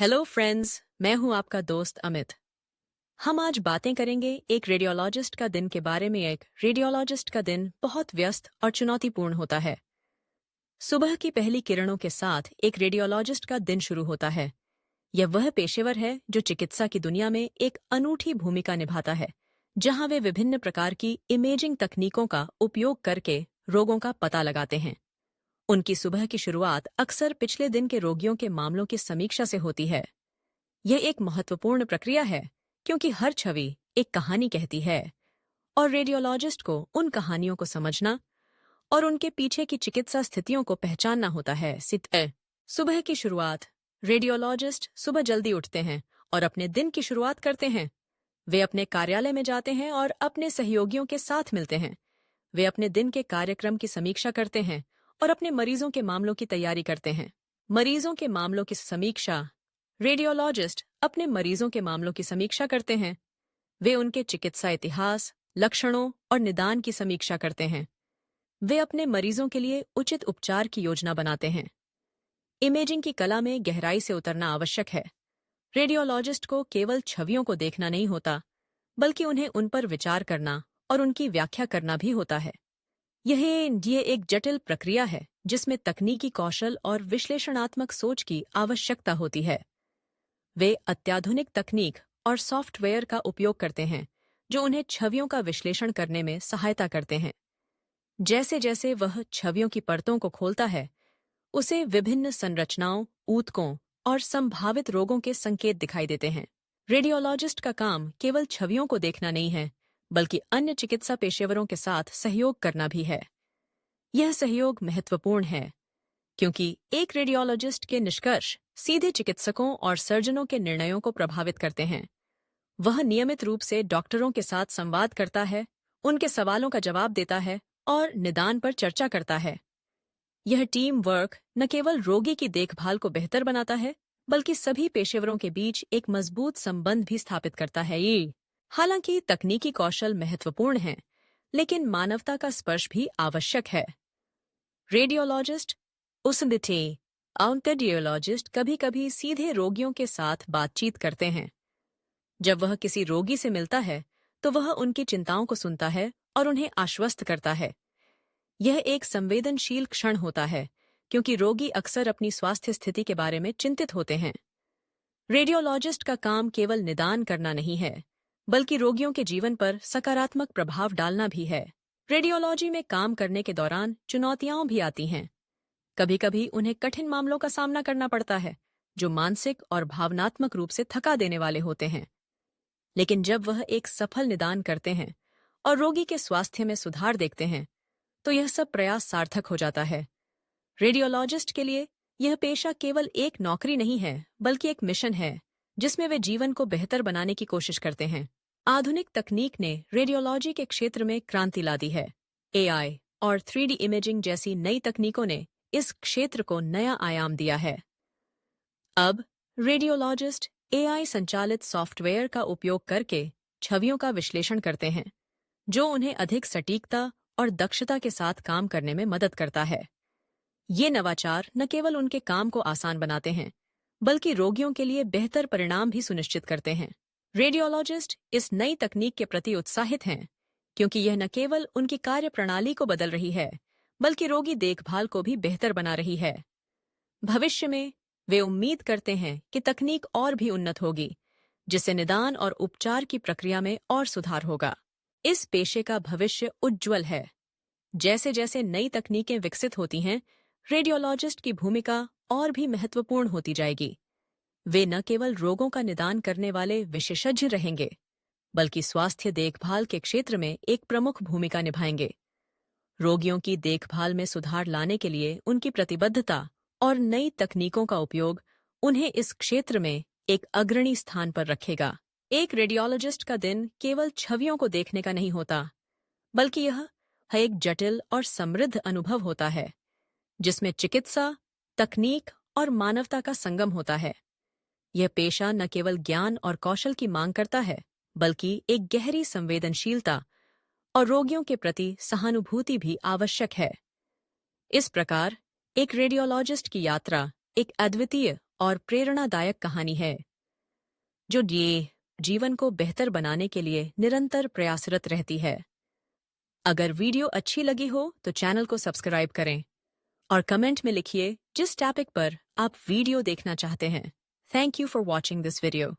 Hello friends, मैं हूं आपका दोस्त अमित। हम आज बातें करेंगे एक रेडियोलॉजिस्ट का दिन के बारे में। एक रेडियोलॉजिस्ट का दिन बहुत व्यस्त और चुनौतीपूर्ण होता है। सुबह की पहली किरणों के साथ एक रेडियोलॉजिस्ट का दिन शुरू होता है। यह वह पेशेवर है जो चिकित्सा की दुनिया में एक अनूठी भूमिका निभाता है, जहां वे विभिन्न प्रकार की इमेजिंग तकनीकों का उपयोग करके रोगों का पता लगाते हैं। उनकी सुबह की शुरुआत अक्सर पिछले दिन के रोगियों के मामलों की समीक्षा से होती है। यह एक महत्वपूर्ण प्रक्रिया है क्योंकि हर छवि एक कहानी कहती है और रेडियोलॉजिस्ट को उन कहानियों को समझना और उनके पीछे की चिकित्सा स्थितियों को पहचानना होता है। सुबह की शुरुआत। रेडियोलॉजिस्ट सुबह जल्दी उठते हैं और अपने दिन की शुरुआत करते हैं। वे अपने कार्यालय में जाते हैं और अपने सहयोगियों के साथ मिलते हैं। वे अपने दिन के कार्यक्रम की समीक्षा करते हैं और अपने मरीजों के मामलों की तैयारी करते हैं। मरीजों के मामलों की समीक्षा। रेडियोलॉजिस्ट अपने मरीजों के मामलों की समीक्षा करते हैं। वे उनके चिकित्सा इतिहास, लक्षणों और निदान की समीक्षा करते हैं। वे अपने मरीजों के लिए उचित उपचार की योजना बनाते हैं। इमेजिंग की कला में गहराई से उतरना आवश्यक है। रेडियोलॉजिस्ट को केवल छवियों को देखना नहीं होता, बल्कि उन्हें उन पर विचार करना और उनकी व्याख्या करना भी होता है। ये एक जटिल प्रक्रिया है जिसमें तकनीकी कौशल और विश्लेषणात्मक सोच की आवश्यकता होती है। वे अत्याधुनिक तकनीक और सॉफ्टवेयर का उपयोग करते हैं जो उन्हें छवियों का विश्लेषण करने में सहायता करते हैं। जैसे जैसे वह छवियों की परतों को खोलता है, उसे विभिन्न संरचनाओं, ऊतकों और संभावित रोगों के संकेत दिखाई देते हैं। रेडियोलॉजिस्ट का काम केवल छवियों को देखना नहीं है, बल्कि अन्य चिकित्सा पेशेवरों के साथ सहयोग करना भी है। यह सहयोग महत्वपूर्ण है क्योंकि एक रेडियोलॉजिस्ट के निष्कर्ष सीधे चिकित्सकों और सर्जनों के निर्णयों को प्रभावित करते हैं। वह नियमित रूप से डॉक्टरों के साथ संवाद करता है, उनके सवालों का जवाब देता है और निदान पर चर्चा करता है। यह टीम वर्क न केवल रोगी की देखभाल को बेहतर बनाता है, बल्कि सभी पेशेवरों के बीच एक मजबूत संबंध भी स्थापित करता है। हालांकि तकनीकी कौशल महत्वपूर्ण हैं, लेकिन मानवता का स्पर्श भी आवश्यक है। रेडियोलॉजिस्ट ऑन्कोडियोलॉजिस्ट कभी-कभी सीधे रोगियों के साथ बातचीत करते हैं। जब वह किसी रोगी से मिलता है, तो वह उनकी चिंताओं को सुनता है और उन्हें आश्वस्त करता है। यह एक संवेदनशील क्षण होता है, क्योंकि रोगी अक्सर अपनी स्वास्थ्य स्थिति के बारे में चिंतित होते हैं। रेडियोलॉजिस्ट का काम केवल निदान करना नहीं है, बल्कि रोगियों के जीवन पर सकारात्मक प्रभाव डालना भी है। रेडियोलॉजी में काम करने के दौरान चुनौतियां भी आती हैं। कभी-कभी उन्हें कठिन मामलों का सामना करना पड़ता है, जो मानसिक और भावनात्मक रूप से थका देने वाले होते हैं। लेकिन जब वह एक सफल निदान करते हैं और रोगी के स्वास्थ्य में सुधार देखते हैं, तो यह सब प्रयास सार्थक हो जाता है। रेडियोलॉजिस्ट के लिए यह पेशा केवल एक नौकरी नहीं है, बल्कि एक मिशन है जिसमें वे जीवन को बेहतर बनाने की कोशिश करते हैं। आधुनिक तकनीक ने रेडियोलॉजी के क्षेत्र में क्रांति ला दी है। एआई और 3D इमेजिंग जैसी नई तकनीकों ने इस क्षेत्र को नया आयाम दिया है। अब रेडियोलॉजिस्ट एआई संचालित सॉफ्टवेयर का उपयोग करके छवियों का विश्लेषण करते हैं, जो उन्हें अधिक सटीकता और दक्षता के साथ काम करने में मदद करता है। ये नवाचार न केवल उनके काम को आसान बनाते हैं, बल्कि रोगियों के लिए बेहतर परिणाम भी सुनिश्चित करते हैं। रेडियोलॉजिस्ट इस नई तकनीक के प्रति उत्साहित हैं, क्योंकि यह न केवल उनकी कार्यप्रणाली को बदल रही है, बल्कि रोगी देखभाल को भी बेहतर बना रही है। भविष्य में वे उम्मीद करते हैं कि तकनीक और भी उन्नत होगी, जिससे निदान और उपचार की प्रक्रिया में और सुधार होगा। इस पेशे का भविष्य उज्ज्वल है। जैसे जैसे नई तकनीकें विकसित होती हैं, रेडियोलॉजिस्ट की भूमिका और भी महत्वपूर्ण होती जाएगी। वे न केवल रोगों का निदान करने वाले विशेषज्ञ रहेंगे, बल्कि स्वास्थ्य देखभाल के क्षेत्र में एक प्रमुख भूमिका निभाएंगे। रोगियों की देखभाल में सुधार लाने के लिए उनकी प्रतिबद्धता और नई तकनीकों का उपयोग उन्हें इस क्षेत्र में एक अग्रणी स्थान पर रखेगा। एक रेडियोलॉजिस्ट का दिन केवल छवियों को देखने का नहीं होता, बल्कि यह एक जटिल और समृद्ध अनुभव होता है, जिसमें चिकित्सा, तकनीक और मानवता का संगम होता है। यह पेशा न केवल ज्ञान और कौशल की मांग करता है, बल्कि एक गहरी संवेदनशीलता और रोगियों के प्रति सहानुभूति भी आवश्यक है। इस प्रकार एक रेडियोलॉजिस्ट की यात्रा एक अद्वितीय और प्रेरणादायक कहानी है जो ये जीवन को बेहतर बनाने के लिए निरंतर प्रयासरत रहती है। अगर वीडियो अच्छी लगी हो तो चैनल को सब्सक्राइब करें और कमेंट में लिखिए जिस टॉपिक पर आप वीडियो देखना चाहते हैं। Thank you for watching this video.